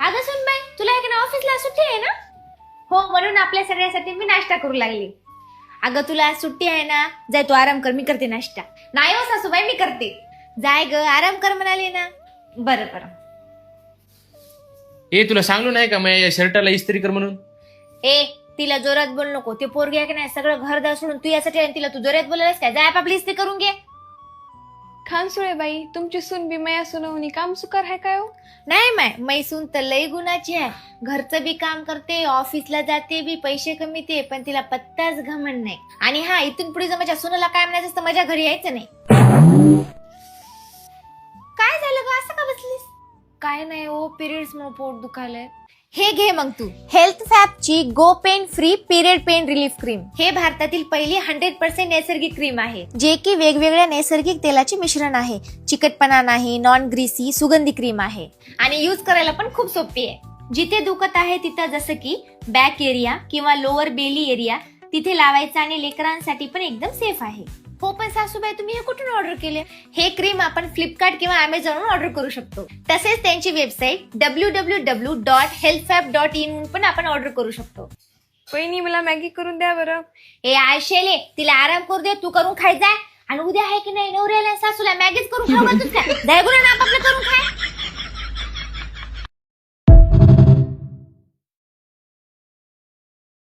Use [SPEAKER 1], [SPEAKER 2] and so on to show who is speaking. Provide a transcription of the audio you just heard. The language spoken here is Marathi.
[SPEAKER 1] अगं सुनबाई, तुला एक ना ऑफिसला सुट्टी आहे ना? हो, म्हणून आपल्या सगळ्यासाठी मी नाश्ता करू लागली. अगं तुला आज सुट्टी आहे ना, जाय तू आराम कर, मी करते नाश्ता. नाही हो सासूबाई, मी करते. जाय ग, आराम कर म्हणाले ना. बरं बरं.
[SPEAKER 2] ए तुला सांगलो नाही का माझ्या शर्टाला इस्त्री कर म्हणून?
[SPEAKER 1] ए, तिला जोरात बोल नको. ते पोरगी आहे की नाही, सगळं घरदार सोडून तू यासाठी आणि तिला तू जोरात बोलायलास काय? जाय आपली इस्त्री करून घे.
[SPEAKER 3] खानसुळे बाई, तुमची सून बी मया सुनवणी काम सुकार आहे काय हो?
[SPEAKER 1] नाही माय, मैसून तर लई गुणाची आहे. घरचं बी काम करते, ऑफिसला जाते बी, पैसे कमीते, पण तिला पत्ताच घमंड नाही. आणि हा, इथून पुढे जर माझ्या सुनाला काय म्हणायचं असतं, माझ्या घरी यायचं नाही. काय झालं ग, असं का बसलीस? काय नाही हो, पिरियड्स मुळे पोट दुखायलंय. हे घे मग तू हेल्थ फॅबची go pain free period pain relief cream. हे भारतातील पहिली 100% नैसर्गिक क्रीम आहे, जे की वेगवेगळ्या नैसर्गिक तेलाचे मिश्रण आहे. चिकटपणा नाही, नॉन ग्रीसी, सुगंधी क्रीम आहे आणि यूज करायला पण खूप सोपी आहे. जिथे दुखत आहे तिथं, जसं की बॅक एरिया किंवा लोअर बेली एरिया, तिथे लावायचं आणि लेकरांसाठी पण एकदम सेफ आहे. हो पण सासूबाई, तुम्ही हे कुठून ऑर्डर केले? हे क्रीम आपण फ्लिपकार्ट किंवा अमेझॉनवरून ऑर्डर करू शकतो. तसेच त्यांची वेबसाईट www.healthfab.in पण आपण ऑर्डर करू शकतो.
[SPEAKER 3] वहिनी मला मॅगी करून द्या बरं.
[SPEAKER 1] हे आयशेले, तिला आराम करू दे, तू करून खाय जाय. आणि उद्या आहे की नाही, नवऱ्याला सासूला मॅगीच करून खाऊ घालतोस का? जाय गुरु ना